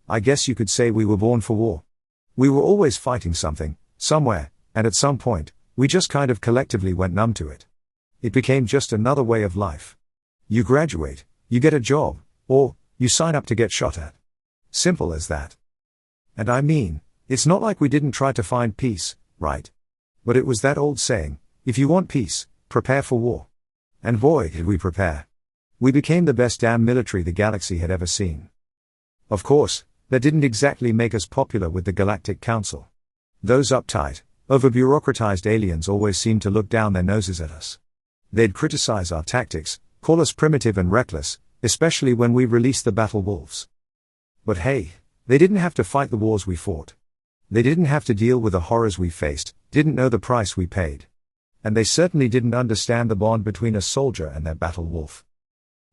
I guess you could say we were born for war. We were always fighting something, somewhere, and at some point, we just kind of collectively went numb to it. It became just another way of life. You graduate, you get a job, or you sign up to get shot at. Simple as that. And I mean, it's not like we didn't try to find peace, right? But it was that old saying, if you want peace, prepare for war. And boy, did we prepare. We became the best damn military the galaxy had ever seen. Of course, that didn't exactly make us popular with the Galactic Council. Those uptight, over-bureaucratized aliens always seemed to look down their noses at us. They'd criticize our tactics, call us primitive and reckless, especially when we released the battle wolves. But hey, they didn't have to fight the wars we fought. They didn't have to deal with the horrors we faced, didn't know the price we paid. And they certainly didn't understand the bond between a soldier and their battle wolf.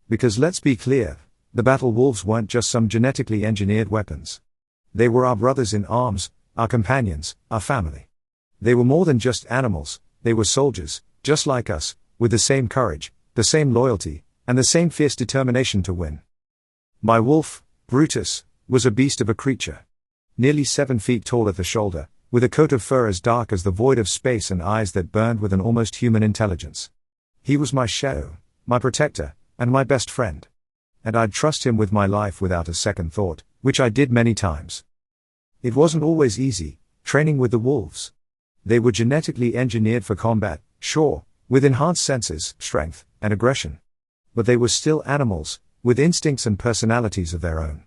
Because let's be clear, the battle wolves weren't just some genetically engineered weapons. They were our brothers in arms, our companions, our family. They were more than just animals, they were soldiers, just like us, with the same courage, the same loyalty, and the same fierce determination to win. My wolf, Brutus, was a beast of a creature. Nearly 7 feet tall at the shoulder, with a coat of fur as dark as the void of space and eyes that burned with an almost human intelligence. He was my shadow, my protector, and my best friend. And I'd trust him with my life without a second thought, which I did many times. It wasn't always easy, training with the wolves. They were genetically engineered for combat, sure, with enhanced senses, strength, and aggression. But they were still animals, with instincts and personalities of their own.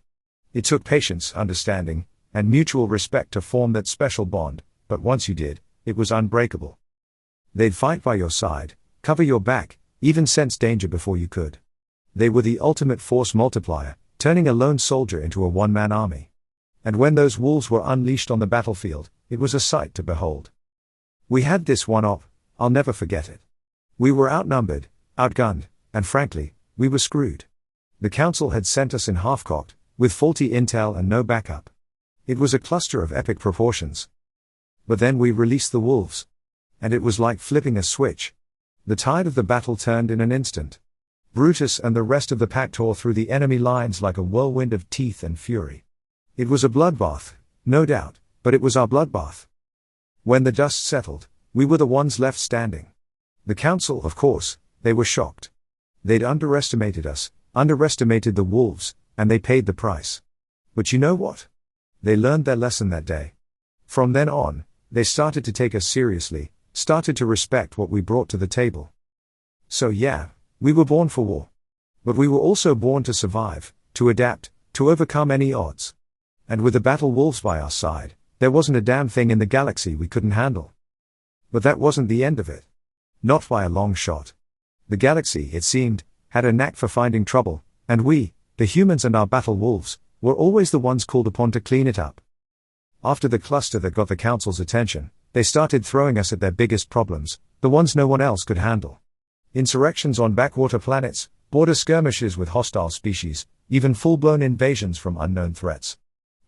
It took patience, understanding, and mutual respect to form that special bond, but once you did, it was unbreakable. They'd fight by your side, cover your back, even sense danger before you could. They were the ultimate force multiplier, turning a lone soldier into a one-man army. And when those wolves were unleashed on the battlefield, it was a sight to behold. We had this one op, I'll never forget it. We were outnumbered, outgunned, and frankly, we were screwed. The council had sent us in half-cocked, with faulty intel and no backup. It was a cluster of epic proportions. But then we released the wolves. And it was like flipping a switch. The tide of the battle turned in an instant. Brutus and the rest of the pack tore through the enemy lines like a whirlwind of teeth and fury. It was a bloodbath, no doubt, but it was our bloodbath. When the dust settled, we were the ones left standing. The council, of course, they were shocked. They'd underestimated us, underestimated the wolves, and they paid the price. But you know what? They learned their lesson that day. From then on, they started to take us seriously, started to respect what we brought to the table. So yeah, we were born for war. But we were also born to survive, to adapt, to overcome any odds. And with the battle wolves by our side, there wasn't a damn thing in the galaxy we couldn't handle. But that wasn't the end of it. Not by a long shot. The galaxy, it seemed, had a knack for finding trouble, and we, the humans and our battle wolves, were always the ones called upon to clean it up. After the cluster that got the council's attention, they started throwing us at their biggest problems, the ones no one else could handle. Insurrections on backwater planets, border skirmishes with hostile species, even full-blown invasions from unknown threats.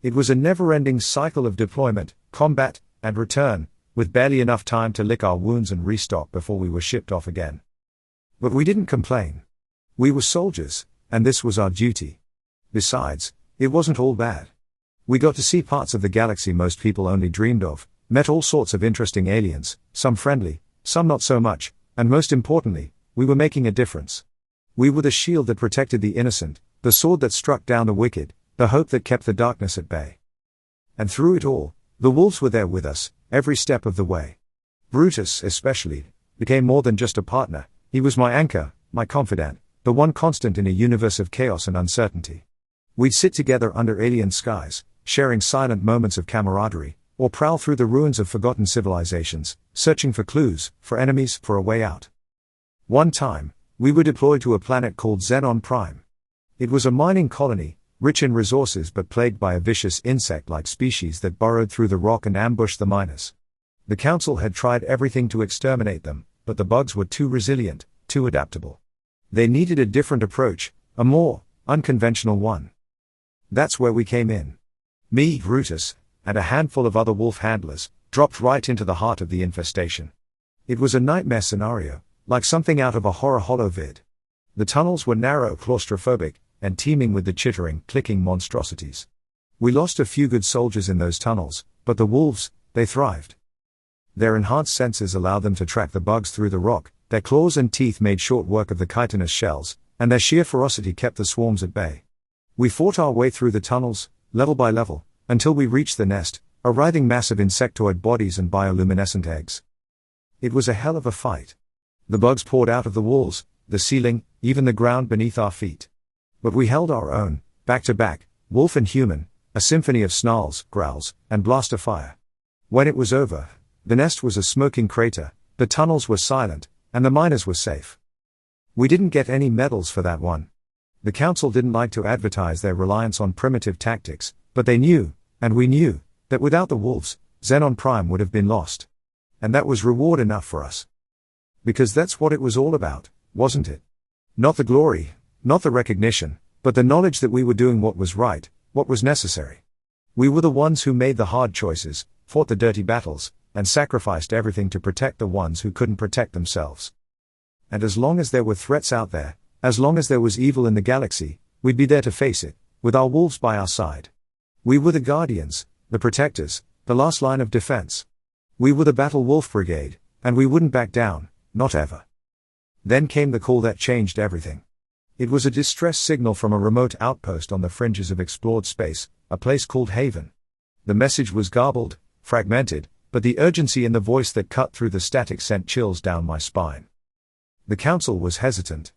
It was a never-ending cycle of deployment, combat, and return, with barely enough time to lick our wounds and restock before we were shipped off again. But we didn't complain. We were soldiers, and this was our duty. Besides, it wasn't all bad. We got to see parts of the galaxy most people only dreamed of, met all sorts of interesting aliens, some friendly, some not so much, and most importantly, we were making a difference. We were the shield that protected the innocent, the sword that struck down the wicked, the hope that kept the darkness at bay. And through it all, the wolves were there with us, every step of the way. Brutus, especially, became more than just a partner. He was my anchor, my confidant, the one constant in a universe of chaos and uncertainty. We'd sit together under alien skies, sharing silent moments of camaraderie, or prowl through the ruins of forgotten civilizations, searching for clues, for enemies, for a way out. One time, we were deployed to a planet called Xenon Prime. It was a mining colony, rich in resources but plagued by a vicious insect-like species that burrowed through the rock and ambushed the miners. The council had tried everything to exterminate them, but the bugs were too resilient, too adaptable. They needed a different approach, a more unconventional one. That's where we came in. Me, Brutus, and a handful of other wolf handlers, dropped right into the heart of the infestation. It was a nightmare scenario, like something out of a horror holovid. The tunnels were narrow, claustrophobic, and teeming with the chittering, clicking monstrosities. We lost a few good soldiers in those tunnels, but the wolves, they thrived. Their enhanced senses allowed them to track the bugs through the rock, their claws and teeth made short work of the chitinous shells, and their sheer ferocity kept the swarms at bay. We fought our way through the tunnels, level by level, until we reached the nest, a writhing mass of insectoid bodies and bioluminescent eggs. It was a hell of a fight. The bugs poured out of the walls, the ceiling, even the ground beneath our feet. But we held our own, back to back, wolf and human, a symphony of snarls, growls, and blaster fire. When it was over, the nest was a smoking crater, the tunnels were silent, and the miners were safe. We didn't get any medals for that one. The council didn't like to advertise their reliance on primitive tactics, but they knew, and we knew, that without the wolves, Xenon Prime would have been lost. And that was reward enough for us. Because that's what it was all about, wasn't it? Not the glory, not the recognition, but the knowledge that we were doing what was right, what was necessary. We were the ones who made the hard choices, fought the dirty battles, and sacrificed everything to protect the ones who couldn't protect themselves. And as long as there were threats out there, as long as there was evil in the galaxy, we'd be there to face it, with our wolves by our side. We were the guardians, the protectors, the last line of defense. We were the Battle Wolf Brigade, and we wouldn't back down, not ever. Then came the call that changed everything. It was a distress signal from a remote outpost on the fringes of explored space, a place called Haven. The message was garbled, fragmented, but the urgency in the voice that cut through the static sent chills down my spine. The council was hesitant.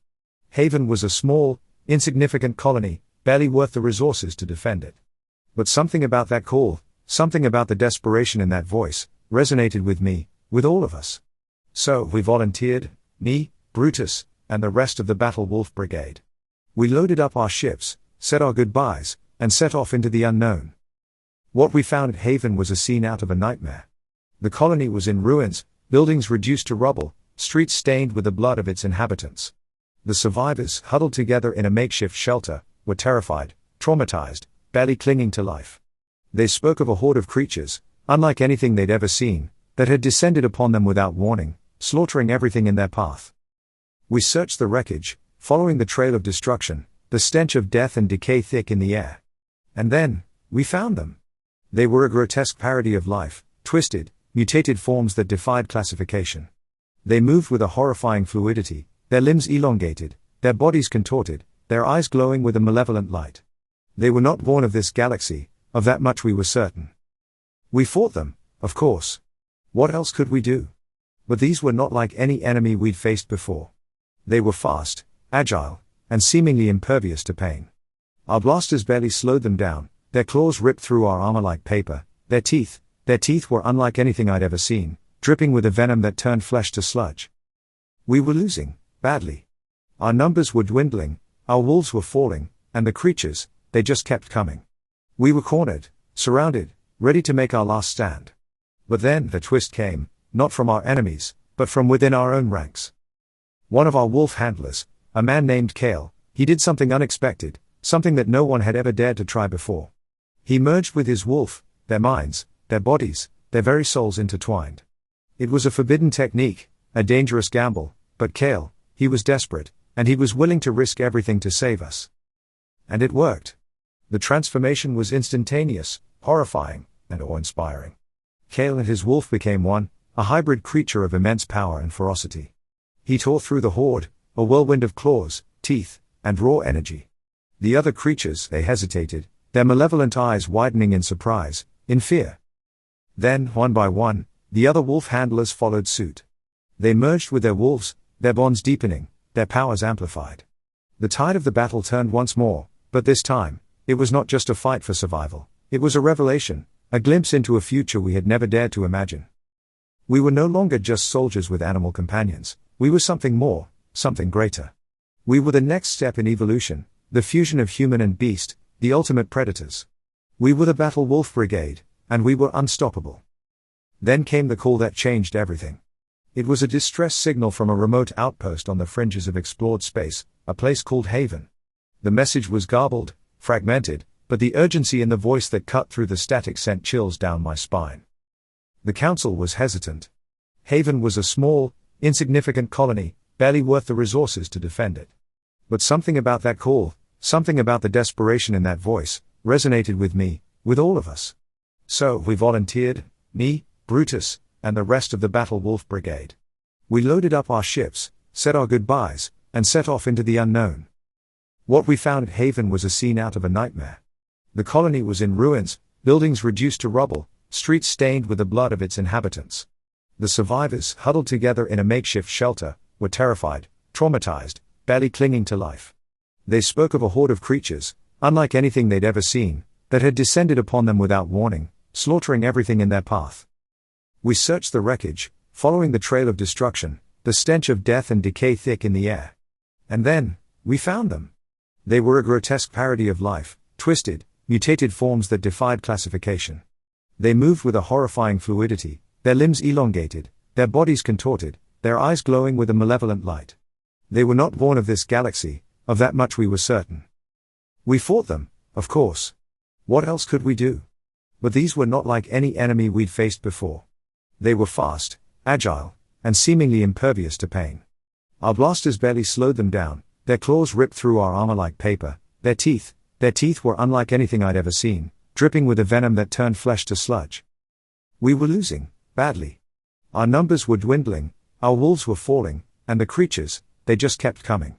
Haven was a small, insignificant colony, barely worth the resources to defend it. But something about that call, something about the desperation in that voice, resonated with me, with all of us. So we volunteered, me, Brutus, and the rest of the Battle Wolf Brigade. We loaded up our ships, said our goodbyes, and set off into the unknown. What we found at Haven was a scene out of a nightmare. The colony was in ruins, buildings reduced to rubble, streets stained with the blood of its inhabitants. The survivors, huddled together in a makeshift shelter, were terrified, traumatized, barely clinging to life. They spoke of a horde of creatures, unlike anything they'd ever seen, that had descended upon them without warning, slaughtering everything in their path. We searched the wreckage, following the trail of destruction, the stench of death and decay thick in the air. And then, we found them. They were a grotesque parody of life, twisted, mutated forms that defied classification. They moved with a horrifying fluidity, their limbs elongated, their bodies contorted, their eyes glowing with a malevolent light. They were not born of this galaxy, of that much we were certain. We fought them, of course. What else could we do? But these were not like any enemy we'd faced before. They were fast, agile, and seemingly impervious to pain. Our blasters barely slowed them down, their claws ripped through our armor like paper, their teeth were unlike anything I'd ever seen, dripping with a venom that turned flesh to sludge. We were losing, badly. Our numbers were dwindling, our wolves were falling, and the creatures, they just kept coming. We were cornered, surrounded, ready to make our last stand. But then the twist came, not from our enemies, but from within our own ranks. One of our wolf handlers, a man named Kale, he did something unexpected, something that no one had ever dared to try before. He merged with his wolf, their minds, their bodies, their very souls intertwined. It was a forbidden technique, a dangerous gamble, but Kale, he was desperate, and he was willing to risk everything to save us. And it worked. The transformation was instantaneous, horrifying, and awe-inspiring. Kale and his wolf became one, a hybrid creature of immense power and ferocity. He tore through the horde, a whirlwind of claws, teeth, and raw energy. The other creatures, they hesitated, their malevolent eyes widening in surprise, in fear. Then, one by one, the other wolf handlers followed suit. They merged with their wolves, their bonds deepening, their powers amplified. The tide of the battle turned once more, but this time, it was not just a fight for survival, it was a revelation, a glimpse into a future we had never dared to imagine. We were no longer just soldiers with animal companions, we were something more, something greater. We were the next step in evolution, the fusion of human and beast, the ultimate predators. We were the Battle Wolf Brigade, and we were unstoppable. Then came the call that changed everything. It was a distress signal from a remote outpost on the fringes of explored space, a place called Haven. The message was garbled, fragmented, but the urgency in the voice that cut through the static sent chills down my spine. The council was hesitant. Haven was a small, insignificant colony, barely worth the resources to defend it. But something about that call, something about the desperation in that voice, resonated with me, with all of us. So, we volunteered, me, Brutus, and the rest of the Battle Wolf Brigade. We loaded up our ships, said our goodbyes, and set off into the unknown. What we found at Haven was a scene out of a nightmare. The colony was in ruins, buildings reduced to rubble, streets stained with the blood of its inhabitants. The survivors, huddled together in a makeshift shelter, were terrified, traumatized, barely clinging to life. They spoke of a horde of creatures, unlike anything they'd ever seen, that had descended upon them without warning, slaughtering everything in their path. We searched the wreckage, following the trail of destruction, the stench of death and decay thick in the air. And then, we found them. They were a grotesque parody of life, twisted, mutated forms that defied classification. They moved with a horrifying fluidity, their limbs elongated, their bodies contorted, their eyes glowing with a malevolent light. They were not born of this galaxy, of that much we were certain. We fought them, of course. What else could we do? But these were not like any enemy we'd faced before. They were fast, agile, and seemingly impervious to pain. Our blasters barely slowed them down, their claws ripped through our armor like paper, their teeth were unlike anything I'd ever seen, dripping with a venom that turned flesh to sludge. We were losing, badly. Our numbers were dwindling, our wolves were falling, and the creatures, they just kept coming.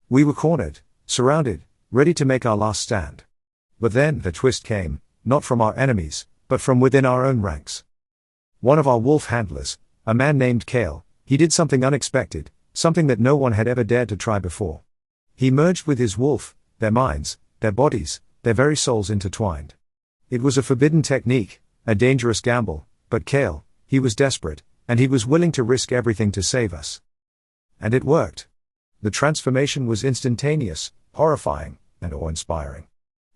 We were cornered, surrounded, ready to make our last stand. But then the twist came, not from our enemies, but from within our own ranks. One of our wolf handlers, a man named Kale, he did something unexpected, something that no one had ever dared to try before. He merged with his wolf, their minds, their bodies, their very souls intertwined. It was a forbidden technique, a dangerous gamble, but Kale, he was desperate, and he was willing to risk everything to save us. And it worked. The transformation was instantaneous, horrifying, and awe-inspiring.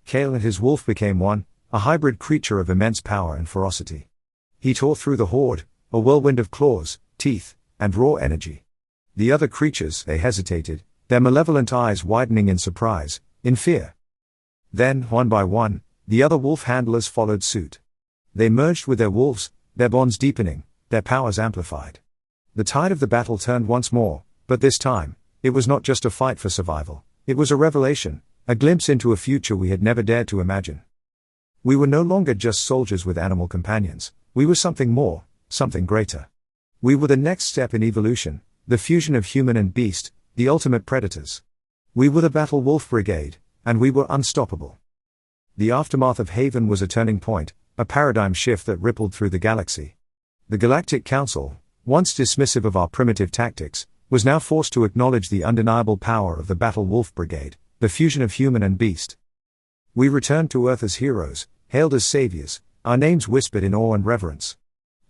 Kale and his wolf became one, a hybrid creature of immense power and ferocity. He tore through the horde, a whirlwind of claws, teeth, and raw energy. The other creatures, they hesitated, their malevolent eyes widening in surprise, in fear. Then, one by one, the other wolf handlers followed suit. They merged with their wolves, their bonds deepening, their powers amplified. The tide of the battle turned once more, but this time, it was not just a fight for survival, it was a revelation, a glimpse into a future we had never dared to imagine. We were no longer just soldiers with animal companions, we were something more, something greater. We were the next step in evolution, the fusion of human and beast, the ultimate predators. We were the Battle Wolf Brigade, and we were unstoppable. The aftermath of Haven was a turning point, a paradigm shift that rippled through the galaxy. The Galactic Council, once dismissive of our primitive tactics, was now forced to acknowledge the undeniable power of the Battle Wolf Brigade, the fusion of human and beast. We returned to Earth as heroes, hailed as saviors, our names whispered in awe and reverence.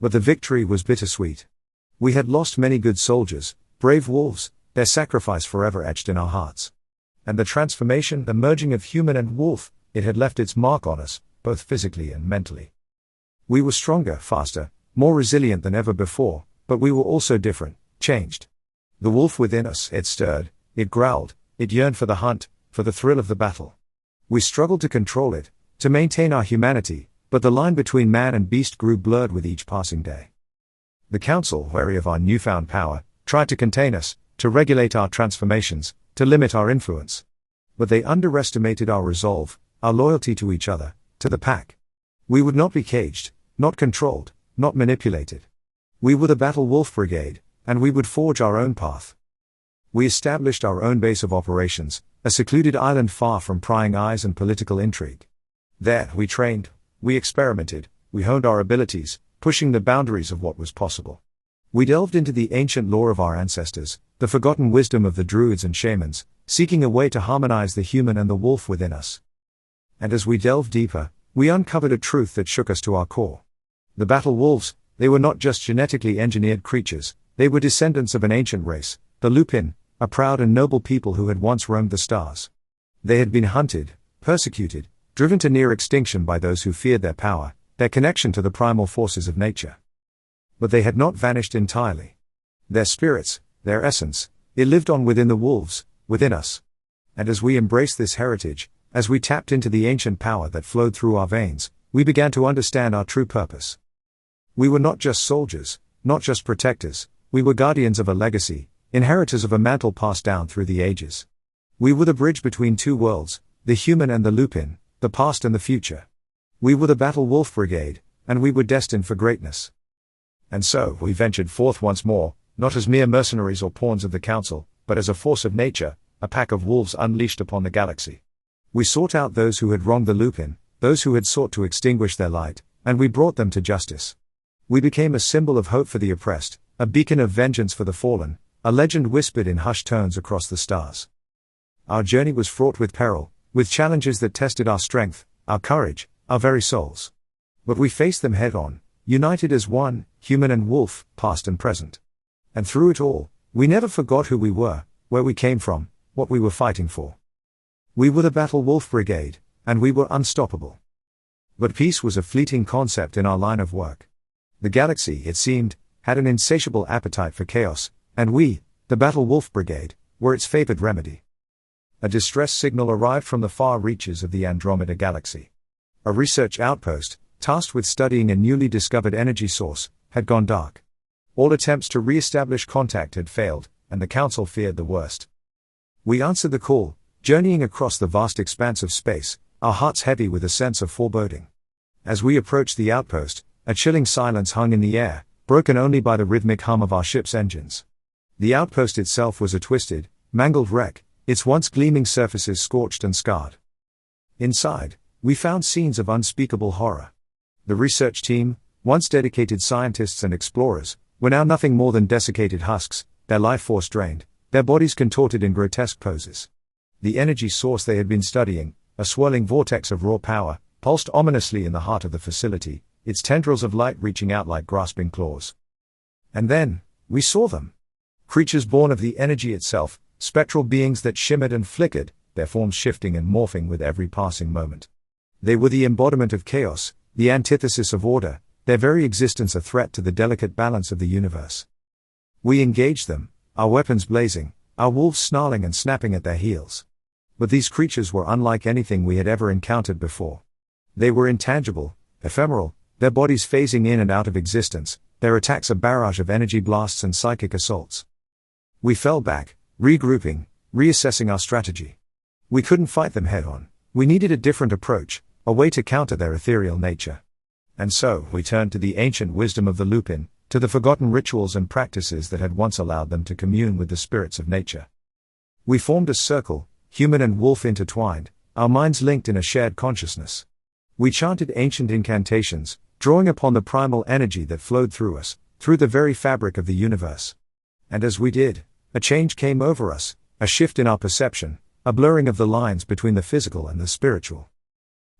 But the victory was bittersweet. We had lost many good soldiers, brave wolves, their sacrifice forever etched in our hearts. And the transformation, the merging of human and wolf, it had left its mark on us, both physically and mentally. We were stronger, faster, more resilient than ever before, but we were also different, changed. The wolf within us, it stirred, it growled, it yearned for the hunt, for the thrill of the battle. We struggled to control it, to maintain our humanity, but the line between man and beast grew blurred with each passing day. The Council, wary of our newfound power, tried to contain us, to regulate our transformations, to limit our influence. But they underestimated our resolve, our loyalty to each other, to the pack. We would not be caged, not controlled, not manipulated. We were the Battle Wolf Brigade, and we would forge our own path. We established our own base of operations, a secluded island far from prying eyes and political intrigue. There, we trained, we experimented, we honed our abilities, pushing the boundaries of what was possible. We delved into the ancient lore of our ancestors, the forgotten wisdom of the druids and shamans, seeking a way to harmonize the human and the wolf within us. And as we delved deeper, we uncovered a truth that shook us to our core. The Battle Wolves, they were not just genetically engineered creatures, they were descendants of an ancient race, the Lupin, a proud and noble people who had once roamed the stars. They had been hunted, persecuted, driven to near extinction by those who feared their power, their connection to the primal forces of nature. But they had not vanished entirely. Their spirits, their essence, it lived on within the wolves, within us. And as we embraced this heritage, as we tapped into the ancient power that flowed through our veins, we began to understand our true purpose. We were not just soldiers, not just protectors, we were guardians of a legacy, inheritors of a mantle passed down through the ages. We were the bridge between two worlds, the human and the Lupin, the past and the future. We were the Battle Wolf Brigade, and we were destined for greatness. And so, we ventured forth once more, not as mere mercenaries or pawns of the Council, but as a force of nature, a pack of wolves unleashed upon the galaxy. We sought out those who had wronged the Lupin, those who had sought to extinguish their light, and we brought them to justice. We became a symbol of hope for the oppressed, a beacon of vengeance for the fallen, a legend whispered in hushed tones across the stars. Our journey was fraught with peril, with challenges that tested our strength, our courage, our very souls. But we faced them head-on, united as one, human and wolf, past and present. And through it all, we never forgot who we were, where we came from, what we were fighting for. We were the Battle Wolf Brigade, and we were unstoppable. But peace was a fleeting concept in our line of work. The galaxy, it seemed, had an insatiable appetite for chaos, and we, the Battle Wolf Brigade, were its favored remedy. A distress signal arrived from the far reaches of the Andromeda Galaxy. A research outpost, tasked with studying a newly discovered energy source, had gone dark. All attempts to re-establish contact had failed, and the Council feared the worst. We answered the call, journeying across the vast expanse of space, our hearts heavy with a sense of foreboding. As we approached the outpost, a chilling silence hung in the air, broken only by the rhythmic hum of our ship's engines. The outpost itself was a twisted, mangled wreck, its once gleaming surfaces scorched and scarred. Inside, we found scenes of unspeakable horror. The research team, once dedicated scientists and explorers, were now nothing more than desiccated husks, their life force drained, their bodies contorted in grotesque poses. The energy source they had been studying, a swirling vortex of raw power, pulsed ominously in the heart of the facility, its tendrils of light reaching out like grasping claws. And then, we saw them. Creatures born of the energy itself, spectral beings that shimmered and flickered, their forms shifting and morphing with every passing moment. They were the embodiment of chaos, the antithesis of order, their very existence a threat to the delicate balance of the universe. We engaged them, our weapons blazing, our wolves snarling and snapping at their heels. But these creatures were unlike anything we had ever encountered before. They were intangible, ephemeral, their bodies phasing in and out of existence, their attacks a barrage of energy blasts and psychic assaults. We fell back, regrouping, reassessing our strategy. We couldn't fight them head-on. We needed a different approach, a way to counter their ethereal nature. And so, we turned to the ancient wisdom of the Lupin, to the forgotten rituals and practices that had once allowed them to commune with the spirits of nature. We formed a circle, human and wolf intertwined, our minds linked in a shared consciousness. We chanted ancient incantations, drawing upon the primal energy that flowed through us, through the very fabric of the universe. And as we did, a change came over us, a shift in our perception, a blurring of the lines between the physical and the spiritual.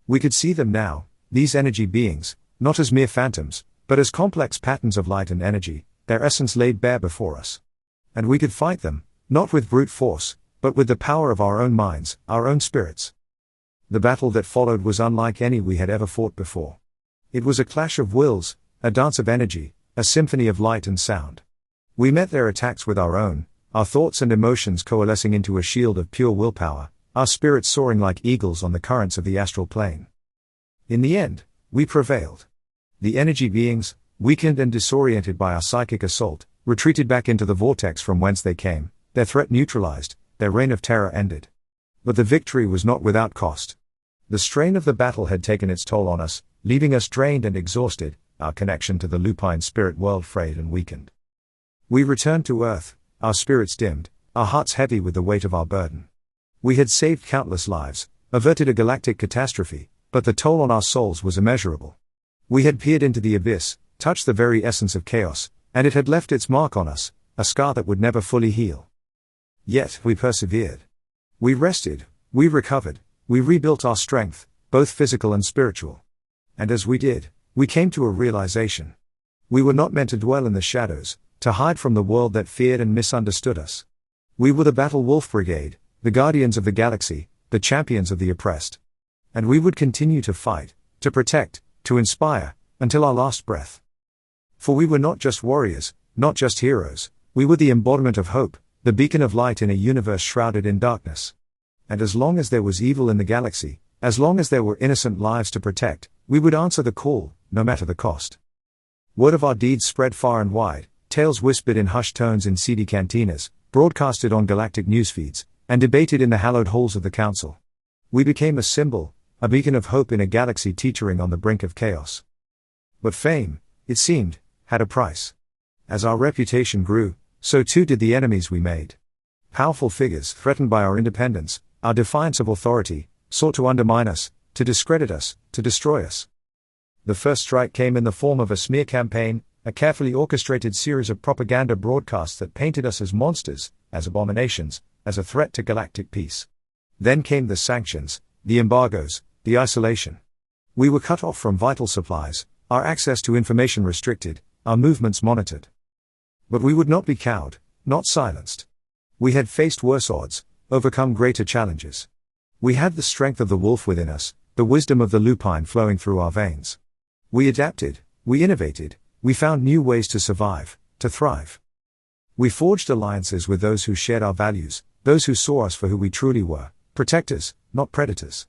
We could see them now, these energy beings, not as mere phantoms, but as complex patterns of light and energy, their essence laid bare before us. And we could fight them, not with brute force, but with the power of our own minds, our own spirits. The battle that followed was unlike any we had ever fought before. It was a clash of wills, a dance of energy, a symphony of light and sound. We met their attacks with our own, our thoughts and emotions coalescing into a shield of pure willpower, our spirits soaring like eagles on the currents of the astral plane. In the end, we prevailed. The energy beings, weakened and disoriented by our psychic assault, retreated back into the vortex from whence they came, their threat neutralized, their reign of terror ended. But the victory was not without cost. The strain of the battle had taken its toll on us, leaving us drained and exhausted, our connection to the lupine spirit world frayed and weakened. We returned to Earth, our spirits dimmed, our hearts heavy with the weight of our burden. We had saved countless lives, averted a galactic catastrophe, but the toll on our souls was immeasurable. We had peered into the abyss, touched the very essence of chaos, and it had left its mark on us, a scar that would never fully heal. Yet, we persevered. We rested, we recovered, we rebuilt our strength, both physical and spiritual. And as we did, we came to a realization. We were not meant to dwell in the shadows, to hide from the world that feared and misunderstood us. We were the Battle Wolf Brigade, the guardians of the galaxy, the champions of the oppressed. And we would continue to fight, to protect, to inspire, until our last breath. For we were not just warriors, not just heroes, we were the embodiment of hope, the beacon of light in a universe shrouded in darkness. And as long as there was evil in the galaxy, as long as there were innocent lives to protect, we would answer the call, no matter the cost. Word of our deeds spread far and wide, tales whispered in hushed tones in seedy cantinas, broadcasted on galactic news feeds, and debated in the hallowed halls of the Council. We became a symbol, a beacon of hope in a galaxy teetering on the brink of chaos. But fame, it seemed, had a price. As our reputation grew, so too did the enemies we made. Powerful figures, threatened by our independence, our defiance of authority, sought to undermine us, to discredit us, to destroy us. The first strike came in the form of a smear campaign, a carefully orchestrated series of propaganda broadcasts that painted us as monsters, as abominations, as a threat to galactic peace. Then came the sanctions, the embargoes, the isolation. We were cut off from vital supplies, our access to information restricted, our movements monitored. But we would not be cowed, not silenced. We had faced worse odds, overcome greater challenges. We had the strength of the wolf within us, the wisdom of the lupine flowing through our veins. We adapted, we innovated, we found new ways to survive, to thrive. We forged alliances with those who shared our values, those who saw us for who we truly were, protectors, not predators.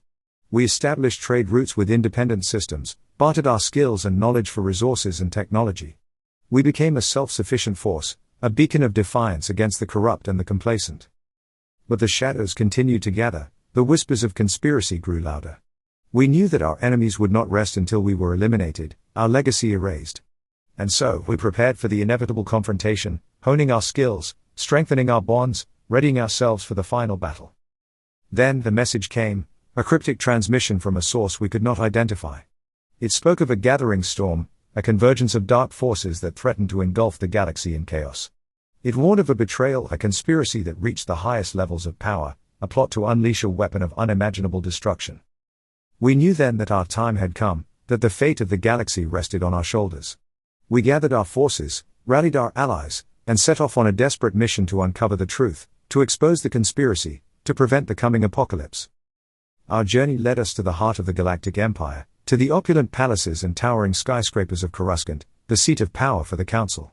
We established trade routes with independent systems, bartered our skills and knowledge for resources and technology. We became a self-sufficient force, a beacon of defiance against the corrupt and the complacent. But the shadows continued to gather, the whispers of conspiracy grew louder. We knew that our enemies would not rest until we were eliminated, our legacy erased. And so, we prepared for the inevitable confrontation, honing our skills, strengthening our bonds, readying ourselves for the final battle. Then the message came, a cryptic transmission from a source we could not identify. It spoke of a gathering storm, a convergence of dark forces that threatened to engulf the galaxy in chaos. It warned of a betrayal, a conspiracy that reached the highest levels of power, a plot to unleash a weapon of unimaginable destruction. We knew then that our time had come, that the fate of the galaxy rested on our shoulders. We gathered our forces, rallied our allies, and set off on a desperate mission to uncover the truth, to expose the conspiracy, to prevent the coming apocalypse. Our journey led us to the heart of the Galactic Empire, to the opulent palaces and towering skyscrapers of Coruscant, the seat of power for the Council.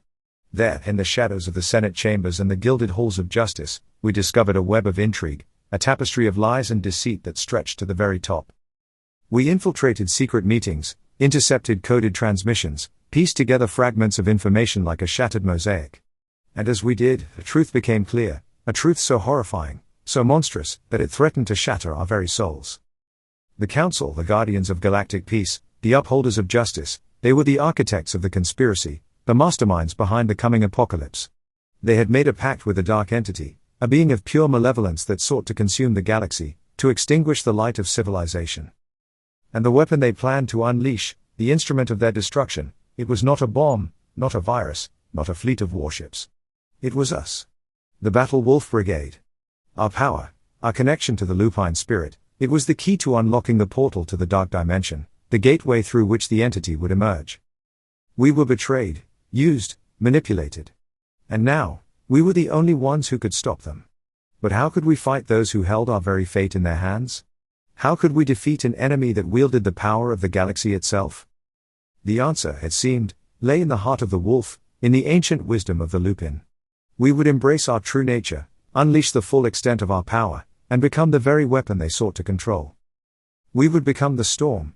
There, in the shadows of the Senate chambers and the gilded halls of justice, we discovered a web of intrigue, a tapestry of lies and deceit that stretched to the very top. We infiltrated secret meetings, intercepted coded transmissions, pieced together fragments of information like a shattered mosaic. And as we did, the truth became clear, a truth so horrifying, so monstrous, that it threatened to shatter our very souls. The Council, the guardians of galactic peace, the upholders of justice, they were the architects of the conspiracy, the masterminds behind the coming apocalypse. They had made a pact with a dark entity, a being of pure malevolence that sought to consume the galaxy, to extinguish the light of civilization. And the weapon they planned to unleash, the instrument of their destruction, it was not a bomb, not a virus, not a fleet of warships. It was us. The Battle Wolf Brigade. Our power, our connection to the lupine spirit, it was the key to unlocking the portal to the dark dimension, the gateway through which the entity would emerge. We were betrayed, used, manipulated. And now, we were the only ones who could stop them. But how could we fight those who held our very fate in their hands? How could we defeat an enemy that wielded the power of the galaxy itself? The answer, it seemed, lay in the heart of the wolf, in the ancient wisdom of the lupin. We would embrace our true nature, unleash the full extent of our power, and become the very weapon they sought to control. We would become the storm,